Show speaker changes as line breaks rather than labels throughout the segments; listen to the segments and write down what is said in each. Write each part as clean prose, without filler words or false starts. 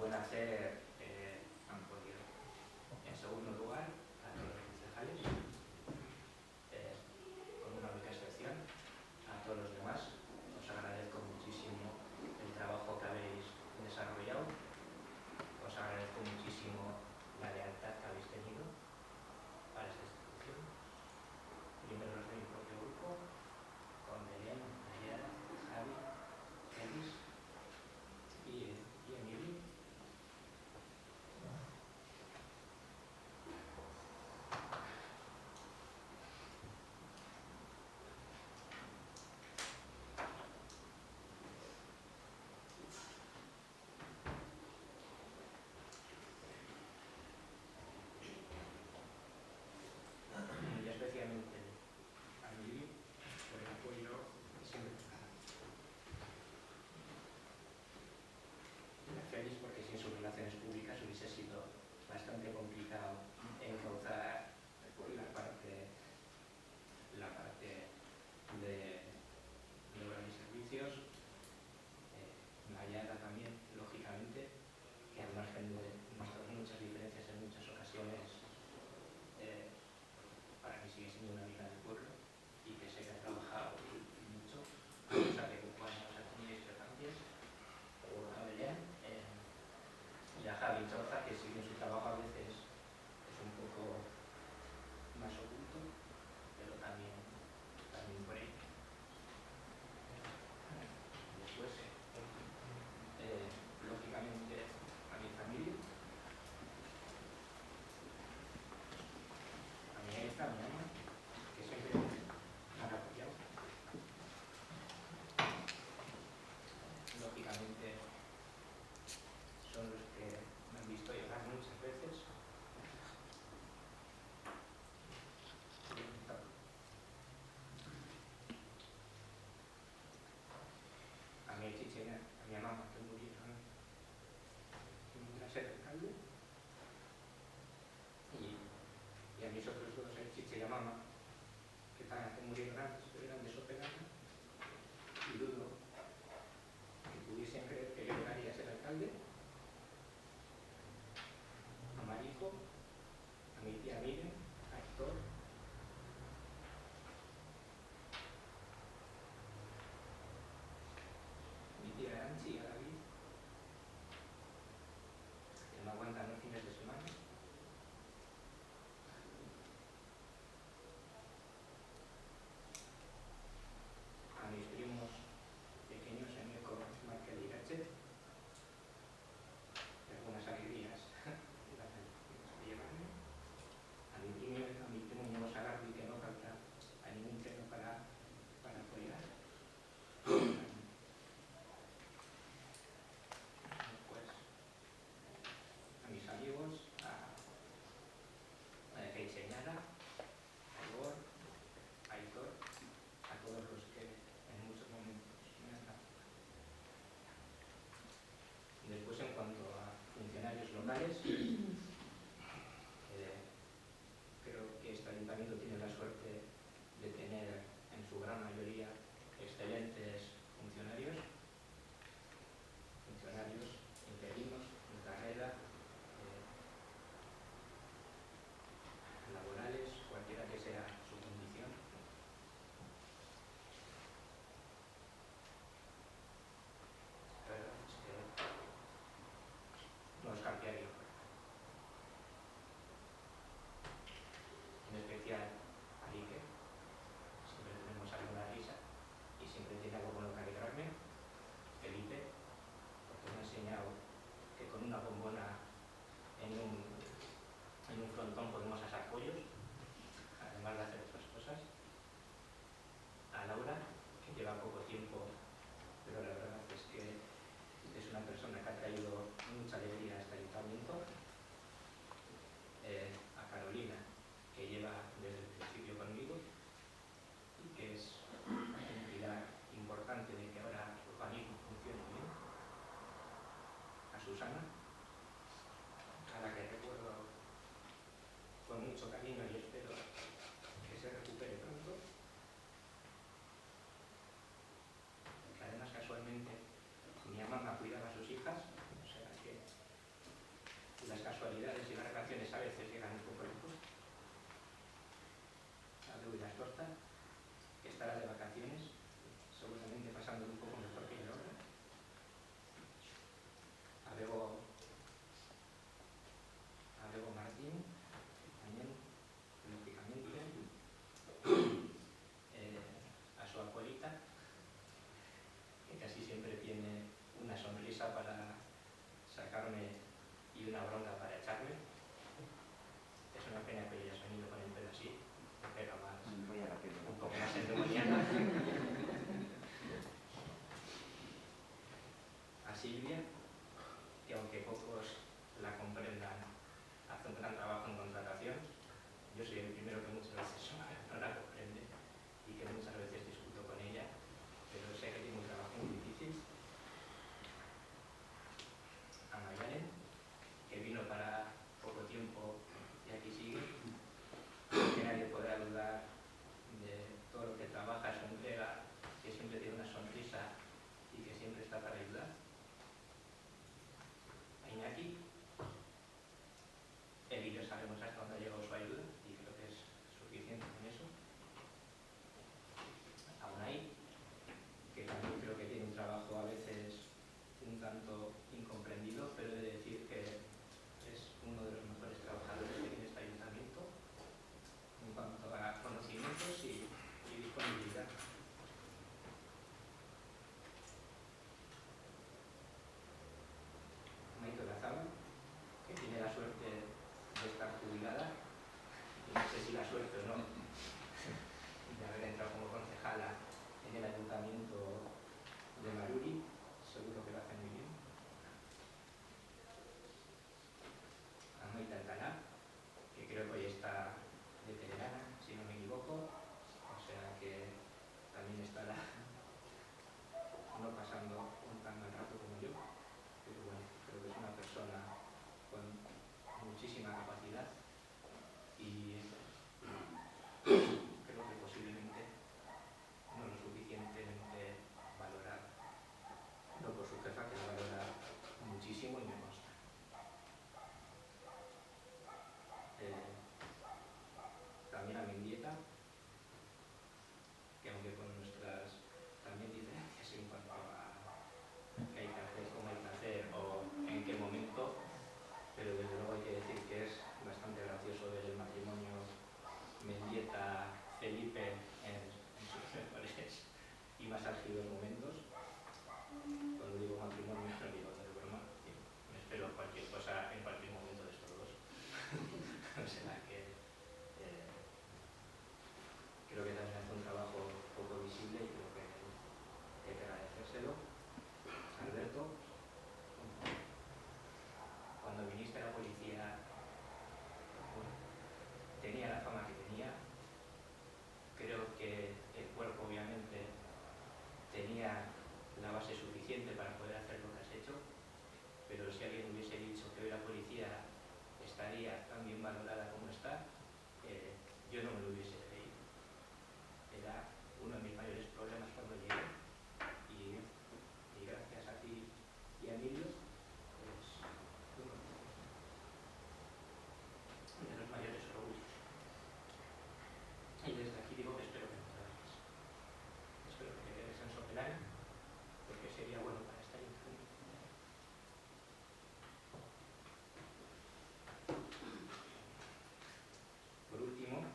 buen hacer han podido. En segundo lugar, a todos los concejales, con una única excepción, a todos los demás, os agradezco muchísimo el trabajo que habéis desarrollado, os agradezco muchísimo la lealtad que habéis tenido para esta institución. Primero los de mi propio grupo, con Belén, Nayara, Javi, Elis y Emily. Y especialmente a Emily por el apoyo que siempre me ha dado. Y a Félix porque sin sus relaciones públicas hubiese sido bastante complicado encauzar la parte de obras y servicios. Nayara también, lógicamente, que al margen de nuestras muchas diferencias en muchas ocasiones, para mí sigue siendo una amiga del pueblo y que sé que ha trabajado mucho, a pesar de que cuando ha tenido discrepancias. A Belén y a Javi Chorza, que si bien su trabajo a veces es un poco más oculto, pero también por ahí. Después, lógicamente, a mi familia, a mi hija, a mi mamá, que siempre me han apoyado. Lógicamente, son los que me han visto llegar muchas veces. A mi chichena, a mi mamá, que murieron a ser alcalde. Y a mis otros dos, el chiche y la mamá, que también murieron antes, pero eran de Sopelana. Y dudo que pudiesen creer que yo llegaría a ser alcalde. A Marijo, a mi tía Miren, a Héctor, a mi tía Aranchi y a David, que me aguantan los fines de semana. A mis primos pequeños, Eneco, Michael y Gachet, y algunas alegrías que llevarme. A mi primo Ñigo Sagardi, que no falta a ningún pleno para apoyar. Después, a mis amigos, a Keiseñara, a Igor, a Aitor, a todos los que en muchos momentos me han dado. Después, en cuanto a funcionarios locales, creo que este ayuntamiento tiene la suerte de tener en su gran mayoría excelentes funcionarios interinos, en carrera, laborales, cualquiera que sea su condición. La verdad es que no os cambiaría. a veces llegan un poco lejos. A Deu y las Tortas, que estará de vacaciones, seguramente pasando un poco mejor que yo ahora. A Bego Martín, también, lógicamente. A su abuelita, que casi siempre tiene una sonrisa para sacarme y una bronca para echarme. Es una pena que haya sonido con el pelo así, me pega más, un poco más endemoniada. A Silvia, que aunque pocos la comprendan, hace un gran trabajo en contratación. Yo soy el primero que muchas veces no la comprende y que muchas veces discuto con ella, pero sé que tiene un trabajo muy difícil. A Mayalen, que vino para poco tiempo y aquí sigue, que nadie podrá dudar de todo lo que trabaja, su entrega, que siempre tiene una sonrisa y que siempre está para ayudar. A Iñaki, él y yo sabemos hasta dónde ha llegado su ayuda y creo que es suficiente con eso. A Unai, que también creo que tiene un trabajo a veces un tanto incomprendido, pero he de decir que es uno de los mejores trabajadores que tiene este ayuntamiento en cuanto a conocimientos y disponibilidad. Maite Olazábal, que tiene la suerte de estar jubilada, y no sé si la suerte o no, de haber entrado como concejala en el ayuntamiento de Maruri, seguro que lo hace muy bien. A Maite Alcalá, que creo que hoy está de Teherana, si no me equivoco, o sea que también estará no pasando un tan mal rato como yo, pero bueno, creo que es una persona con muchísima capacidad y creo que posiblemente no lo suficientemente valorada, no por su jefa, que la valora muchísimo y me consta. También a Mendieta, que aunque con nuestras también diferencias en cuanto a qué hay que hacer, cómo hay que hacer o en qué momento, pero desde luego hay que decir que es bastante gracioso ver el matrimonio Mendieta-Felipe en sus mejores y más álgidos momentos. Cuando digo matrimonio no digo de broma, me espero cualquier cosa en cualquier momento de estos dos. O sea que creo que también hace un trabajo poco visible y creo que hay que agradecérselo. Alberto, cuando viniste a la policía, bueno, tenía la fama que tenía. Creo que el cuerpo obviamente tenía la base suficiente para poder hacer lo que has hecho, pero si alguien hubiese dicho que hoy la policía estaría tan bien valorada como está, yo no me lo hubiese creído. Era uno de mis mayores problemas cuando llegué y gracias a ti y a Emilio, pues uno de los mayores orgullos. Y desde aquí digo que espero que no trabajes. Espero que te quedes en Sopelana, porque sería bueno para esta ayuntamiento. Por último,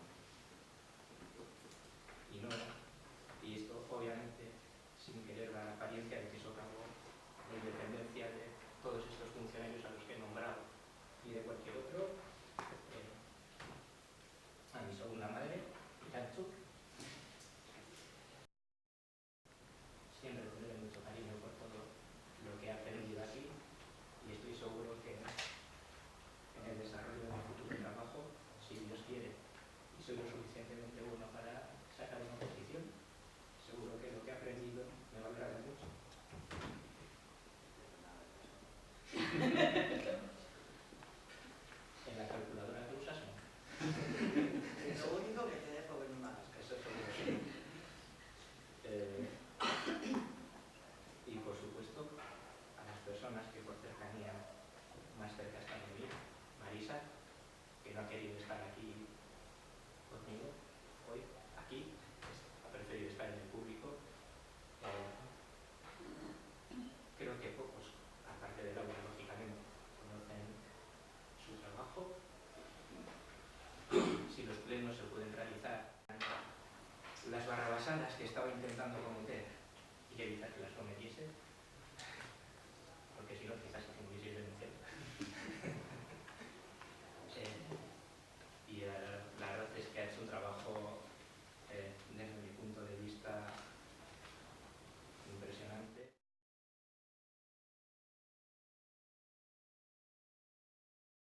las barrabasadas que estaba intentando cometer y evitar que las cometiese,